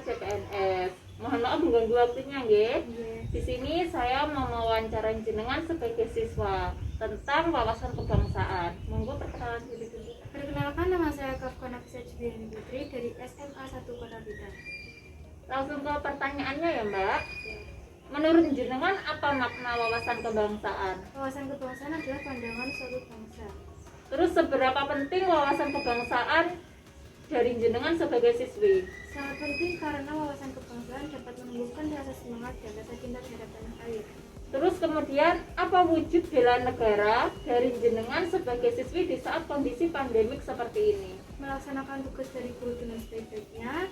CPNS. Mohon maaf mengganggu waktunya, nggih. Di sini saya mau mewawancarai jenengan sebagai siswa tentang wawasan kebangsaan. Monggo perkenalan diri dulu. Perkenalkan, nama saya Kafka Nafisa Juliani Putri dari SMA 1 Kota Blitar. Langsung ke pertanyaannya ya, Mbak. Menurut jenengan apa makna wawasan kebangsaan? Wawasan kebangsaan adalah pandangan suatu bangsa. Terus seberapa penting wawasan kebangsaan dari jenengan sebagai siswi? Sangat penting karena wawasan kebangsaan dapat menumbuhkan rasa semangat dan rasa cinta terhadap tanah air. Terus kemudian apa wujud bela negara dari jenengan sebagai siswi di saat kondisi pandemik seperti ini? Melaksanakan tugas dari guru dengan sebaik-baiknya,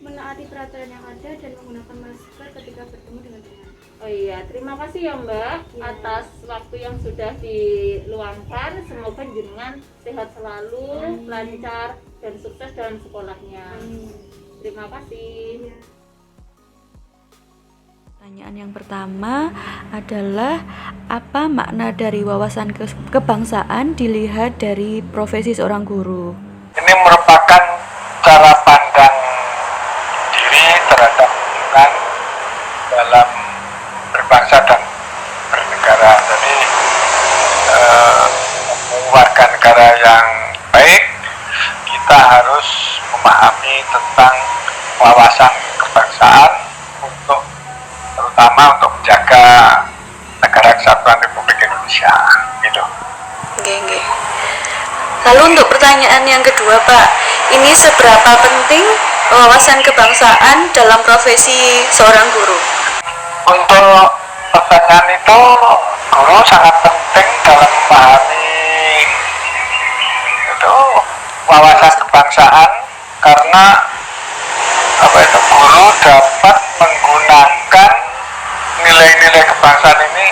menaati peraturan yang ada, dan menggunakan masker ketika bertemu dengan teman. Oh iya, terima kasih ya Mbak atas waktu yang sudah diluangkan. Semoga jenengan sehat selalu, lancar, dan sukses dalam sekolahnya. Terima kasih. Pertanyaan yang pertama adalah apa makna dari wawasan kebangsaan dilihat dari profesi seorang guru? Ini merupakan cara pandang diri terhadap lingkungan dalam berbangsa dan bernegara. Jadi warga negara yang baik, kita harus memahami tentang wawasan kebangsaan terutama untuk menjaga negara kesatuan Republik Indonesia. Gitu. Oke. Lalu untuk pertanyaan yang kedua, Pak, ini seberapa penting wawasan kebangsaan dalam profesi seorang guru? Untuk pertanyaan itu, guru sangat penting dalam memahami itu wawasan kebangsaan karena guru dapat menggunakan nilai-nilai kebangsaan ini,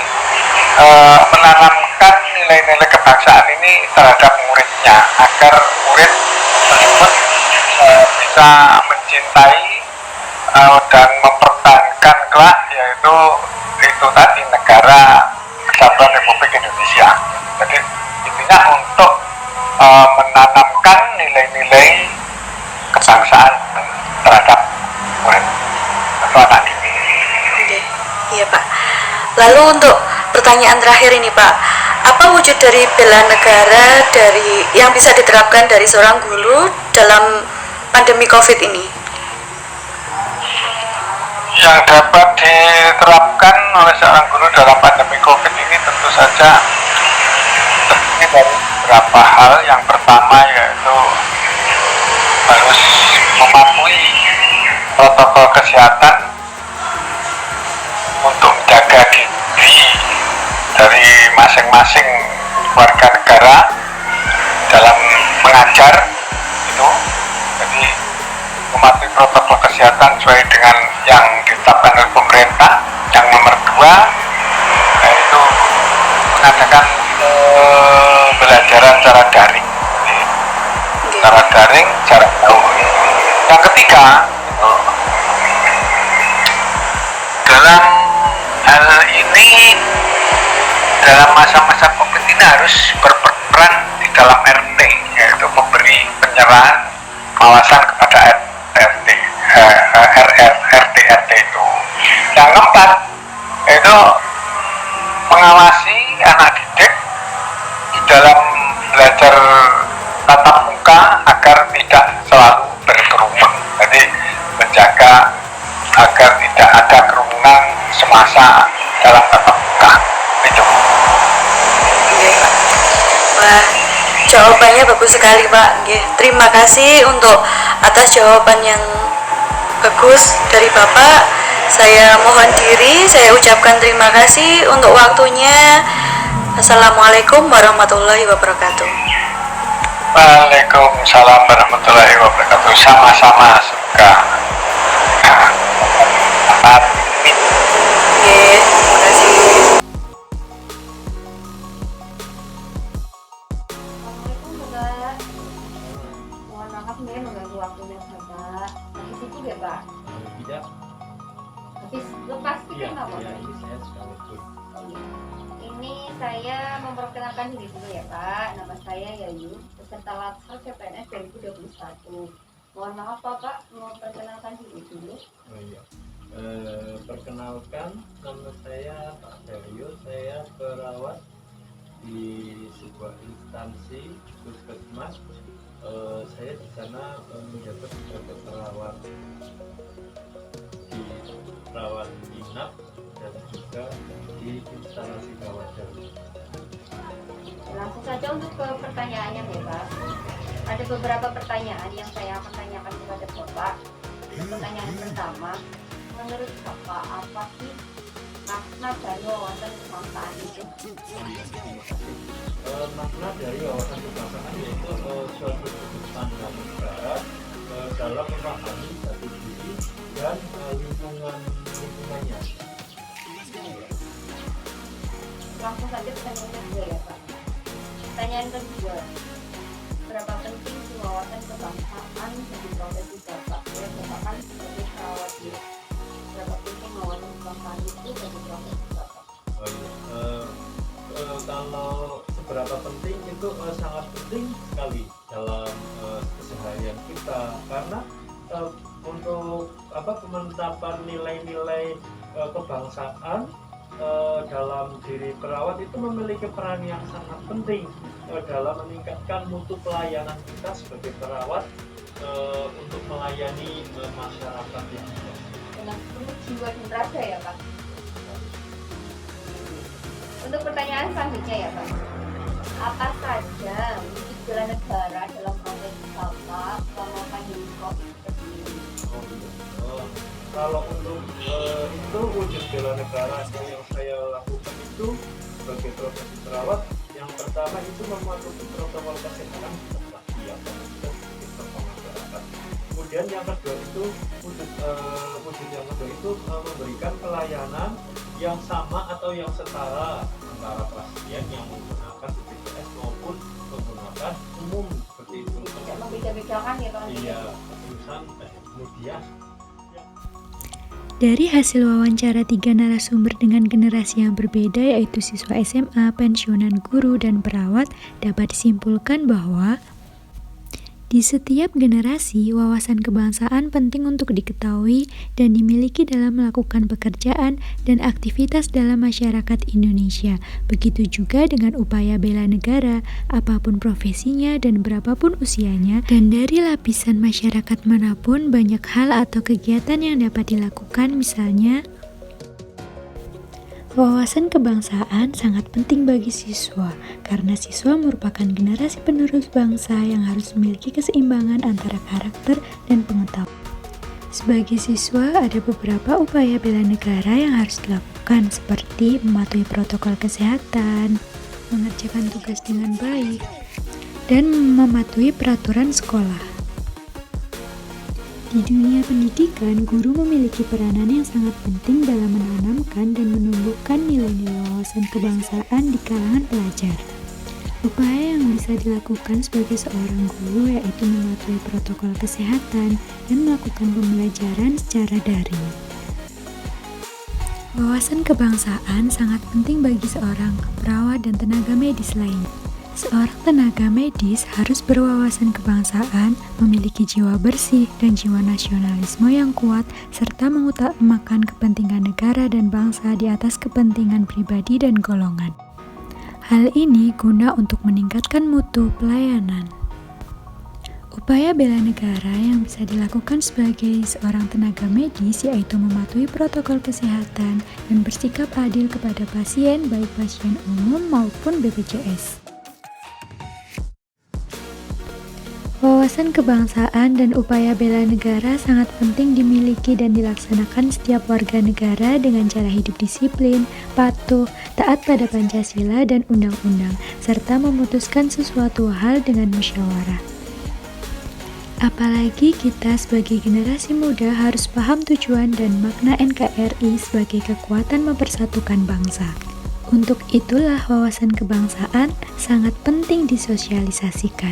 menanamkan nilai-nilai kebangsaan ini terhadap muridnya agar murid tersebut bisa mencintai dan mempertahankan kelak, yaitu itu tadi negara kesatuan Republik Indonesia. Jadi intinya untuk menanamkan nilai-nilai kebangsaan terhadap murid atau anak didik. Iya Pak. Lalu untuk pertanyaan terakhir ini Pak, apa wujud dari bela negara yang bisa diterapkan dari seorang guru dalam pandemi COVID ini? Yang dapat diterapkan oleh seorang guru dalam pandemi COVID ini tentu saja terdiri dari beberapa hal. Yang pertama yaitu harus mematuhi protokol kesehatan untuk menjaga diri dari masing-masing warga negara dalam mengajar itu. Jadi mematuhi protokol kesehatan sesuai dengan yang ditetapkan oleh pemerintah. Yang nomor dua yaitu mengadakan pembelajaran secara daring, jarak jauh. Yang ketiga, dalam hal ini, dalam masa-masa COVID ini harus berperan di dalam RT, yaitu memberi penyerahan kawasan kepada RT itu. Yang keempat, yaitu mengawasi anak didik di dalam belajar tatap muka agar tidak selalu berkerumun. Jadi menjaga agar tidak ada kerumunan semasa dalam tatap muka. Itu. Wah, jawabannya bagus sekali Pak. Terima kasih untuk atas jawaban yang bagus dari Bapak. Saya mohon diri, saya ucapkan terima kasih untuk waktunya. Assalamualaikum warahmatullahi wabarakatuh. Waalaikumsalam warahmatullahi wabarakatuh. Sama-sama, semoga terima kasih. Assalamualaikum Mbak. Mohon maaf nih mengganggu waktunya Bapak. Habis itu ya Pak? Tidak. Habis lepas Iya, nggak Pak? ini saya sudah betul. Oh, iya. Ini saya memperkenalkan diri dulu ya Pak. Nama saya Yayu, peserta Latsar CPNS 2021. Mohon maaf Bapak, mau perkenalkan diri dulu. Oh iya. Perkenalkan, nama saya Pak Dario. Saya perawat di sebuah instansi puskesmas. Saya di sana menjabat sebagai perawat inap dan juga di instalasi gawat darurat. Langsung saja untuk ke pertanyaannya ya Pak. Ada beberapa pertanyaan yang saya akan tanyakan kepada Bapak. Pertanyaan pertama, menurut Bapak apa sih makna dari wawasan kebangsaan itu? Makna dari wawasan kebangsaan yaitu suatu sudut pandang negara dalam memahami jati diri dan lingkungannya. Langsung saja pertanyaan kedua ya Pak. Pertanyaan kedua, berapa penting sih wawasan kebangsaan bagi profesi Bapak? Ya, Bapak kan sebagai perawat ya. Berapa penting wawasan kebangsaan itu bagi profesi Bapak? Kalau seberapa penting itu sangat penting sekali dalam keseharian kita, karena untuk pemantapan nilai-nilai kebangsaan dalam diri perawat itu memiliki peran yang sangat penting dalam meningkatkan mutu pelayanan kita sebagai perawat untuk melayani masyarakat yang ada. Dengan penuh jiwa dan raga ya Pak. Untuk pertanyaan selanjutnya ya Pak, apa saja wujud bela negara dalam profesi Bapak selama pandemi COVID seperti ini? Kalau untuk itu wujud bela negara yang saya lakukan itu sebagai profesi perawat, yang pertama itu mematuhi protokol kesehatan setelah masyarakat. Kemudian yang kedua itu wujud yang kedua itu memberikan pelayanan yang sama atau yang setara antara pasien yang menggunakan BPJS maupun menggunakan umum seperti itu. Tidak membeda-bedakan ya Pak? Iya, kemudian dari hasil wawancara 3 narasumber dengan generasi yang berbeda yaitu siswa SMA, pensiunan guru, dan perawat, dapat disimpulkan bahwa di setiap generasi, wawasan kebangsaan penting untuk diketahui dan dimiliki dalam melakukan pekerjaan dan aktivitas dalam masyarakat Indonesia. Begitu juga dengan upaya bela negara, apapun profesinya dan berapapun usianya, dan dari lapisan masyarakat manapun banyak hal atau kegiatan yang dapat dilakukan, misalnya wawasan kebangsaan sangat penting bagi siswa, karena siswa merupakan generasi penerus bangsa yang harus memiliki keseimbangan antara karakter dan pengetahuan. Sebagai siswa, ada beberapa upaya bela negara yang harus dilakukan, seperti mematuhi protokol kesehatan, mengerjakan tugas dengan baik, dan mematuhi peraturan sekolah. Di dunia pendidikan, guru memiliki peranan yang sangat penting dalam menanamkan dan menumbuhkan nilai-nilai wawasan kebangsaan di kalangan pelajar. Upaya yang bisa dilakukan sebagai seorang guru yaitu mematuhi protokol kesehatan dan melakukan pembelajaran secara daring. Wawasan kebangsaan sangat penting bagi seorang perawat dan tenaga medis lainnya. Seorang tenaga medis harus berwawasan kebangsaan, memiliki jiwa bersih dan jiwa nasionalisme yang kuat, serta mengutamakan kepentingan negara dan bangsa di atas kepentingan pribadi dan golongan. Hal ini guna untuk meningkatkan mutu pelayanan. Upaya bela negara yang bisa dilakukan sebagai seorang tenaga medis yaitu mematuhi protokol kesehatan dan bersikap adil kepada pasien, baik pasien umum maupun BPJS. Wawasan kebangsaan dan upaya bela negara sangat penting dimiliki dan dilaksanakan setiap warga negara dengan cara hidup disiplin, patuh, taat pada Pancasila dan undang-undang, serta memutuskan sesuatu hal dengan musyawarah. Apalagi kita sebagai generasi muda harus paham tujuan dan makna NKRI sebagai kekuatan mempersatukan bangsa. Untuk itulah wawasan kebangsaan sangat penting disosialisasikan.